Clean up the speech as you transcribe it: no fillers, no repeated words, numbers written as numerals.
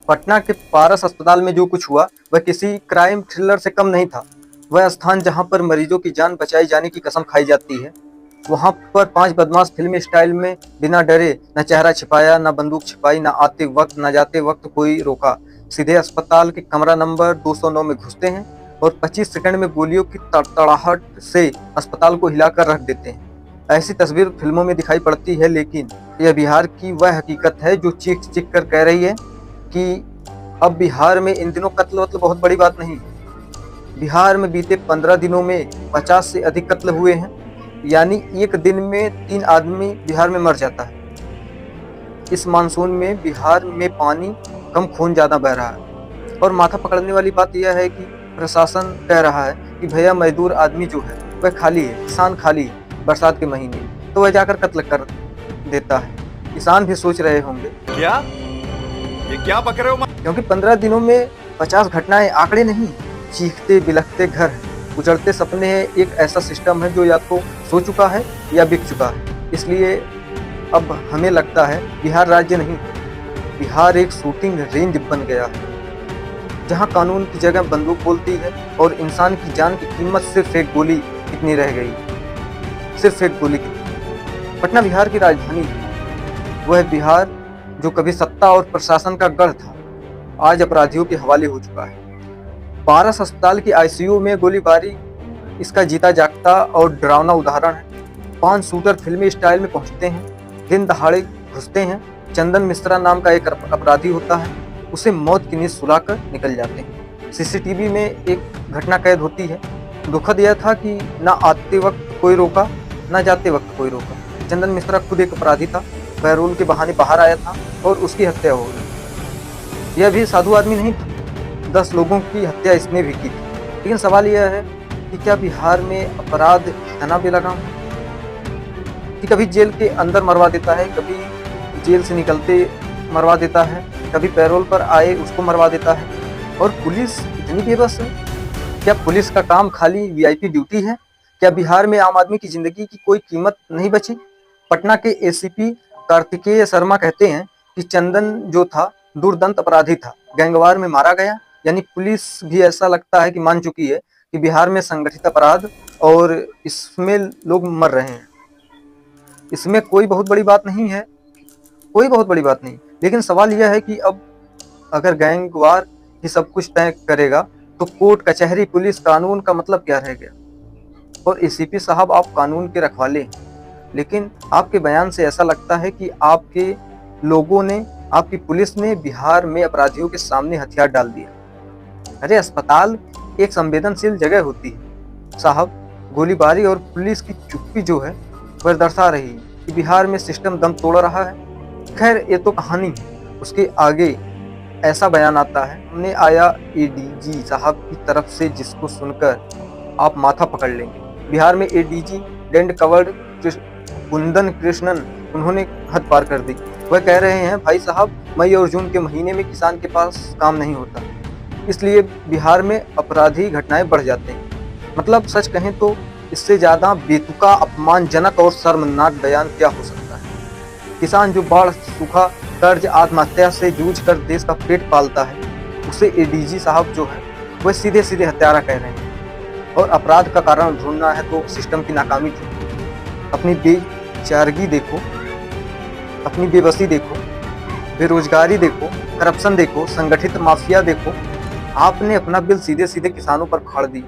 पटना के पारस अस्पताल में जो कुछ हुआ वह किसी क्राइम थ्रिलर से कम नहीं था। वह स्थान जहां पर मरीजों की जान बचाई जाने की कसम खाई जाती है, वहां पर 5 बदमाश फिल्मी स्टाइल में बिना डरे न चेहरा छिपाया, न बंदूक छिपाई, न आते वक्त न जाते वक्त कोई रोका, सीधे अस्पताल के कमरा नंबर 209 में घुसते हैं और 25 सेकंड में गोलियों की तड़तड़ाहट से अस्पताल को हिलाकर रख देते हैं। ऐसी तस्वीर फिल्मों में दिखाई पड़ती है, लेकिन यह बिहार की वह हकीकत है जो चीख चीख कर कह रही है कि अब बिहार में इन दिनों कत्ल वत्ल बहुत बड़ी बात नहीं। बिहार में बीते 15 दिनों में 50 से अधिक कत्ल हुए हैं, यानी एक दिन में 3 आदमी बिहार में मर जाता है। इस मानसून में बिहार में पानी कम खून ज्यादा बह रहा है और माथा पकड़ने वाली बात यह है कि प्रशासन कह रहा है कि भैया मजदूर आदमी जो है वह खाली है, किसान खाली है बरसात के महीने, तो वह जाकर कत्ल कर देता है। किसान भी सोच रहे होंगे क्या ये क्या बक रहे हो? क्योंकि 15 दिनों में 50 घटनाएं आंकड़े नहीं, चीखते बिलखते घर है, उजड़ते सपने हैं। एक ऐसा सिस्टम है जो या तो सो चुका है या बिक चुका है। इसलिए अब हमें लगता है बिहार राज्य नहीं, बिहार एक शूटिंग रेंज बन गया है, जहां कानून की जगह बंदूक बोलती है और इंसान की जान की कीमत सिर्फ एक गोली कितनी रह गई, सिर्फ एक गोली कितनी। पटना बिहार की राजधानी है, वह बिहार जो कभी सत्ता और प्रशासन का गढ़ था, आज अपराधियों के हवाले हो चुका है। पारस अस्पताल की आईसीयू में गोलीबारी इसका जीता जागता और डरावना उदाहरण है। 5 शूटर फिल्मी स्टाइल में पहुंचते हैं, दिन दहाड़े घुसते हैं। चंदन मिश्रा नाम का एक अपराधी होता है, उसे मौत की नींद सुलाकर निकल जाते हैं। सीसीटीवी में एक घटना कैद होती है। दुखद यह था कि न आते वक्त कोई रोका, न जाते वक्त कोई रोका। चंदन मिश्रा खुद एक अपराधी था, पैरोल के बहाने बाहर आया था और उसकी हत्या हो गई। यह भी साधु आदमी नहीं था, 10 लोगों की हत्या इसने भी की थी। लेकिन सवाल यह है कि क्या बिहार में अपराध इतना बेलगाम है कि कभी जेल के अंदर मरवा देता है, कभी जेल से निकलते मरवा देता है, कभी पैरोल पर आए उसको मरवा देता है, और पुलिस इतनी बेबस है? क्या पुलिस का काम खाली वीआईपी ड्यूटी है? क्या बिहार में आम आदमी की जिंदगी की कोई कीमत नहीं बची? पटना के एसीपी कार्तिकेय शर्मा कहते हैं कि चंदन जो था दुर्दांत अपराधी था, गैंगवार में मारा गया। यानी पुलिस भी ऐसा लगता है कि मान चुकी है कि बिहार में संगठित अपराध और इसमें लोग मर रहे हैं। इसमें कोई बहुत बड़ी बात नहीं है, कोई बहुत बड़ी बात नहीं। लेकिन सवाल यह है कि अब अगर गैंगवार ही सब कुछ तय करेगा तो कोर्ट कचहरी पुलिस कानून का मतलब क्या रह गया? और एसीपी साहब, आप कानून के रखवाले हैं, लेकिन आपके बयान से ऐसा लगता है कि आपके लोगों ने, आपकी पुलिस ने बिहार में अपराधियों के सामने हथियार डाल दिया। अरे अस्पताल एक संवेदनशील जगह होती है साहब। गोलीबारी और पुलिस की चुप्पी जो है वह दर्शा रही है कि बिहार में सिस्टम दम तोड़ रहा है। खैर ये तो कहानी है। उसके आगे ऐसा बयान आता है, हमने आया एडीजी साहब की तरफ से, जिसको सुनकर आप माथा पकड़ लेंगे। बिहार में ADG land covered Kundan Krishnan, उन्होंने हद पार कर दी। वह कह रहे हैं, भाई साहब मई और जून के महीने में किसान के पास काम नहीं होता, इसलिए बिहार में अपराधी घटनाएं बढ़ जाते हैं। मतलब सच कहें तो इससे ज्यादा बेतुका, अपमानजनक और शर्मनाक बयान क्या हो सकता है? किसान जो बाढ़, सूखा, कर्ज, आत्महत्या से जूझ कर देश का पेट पालता है, उसे एडीजी साहब जो है वह सीधे सीधे हत्यारा कह रहे हैं। और अपराध का कारण ढूंढना है तो सिस्टम की नाकामी ढूंढो। अपनी बेचारगी देखो, अपनी बेबसी देखो, बेरोजगारी देखो, करप्शन देखो, संगठित माफिया देखो। आपने अपना बिल सीधे सीधे किसानों पर फाड़ दी।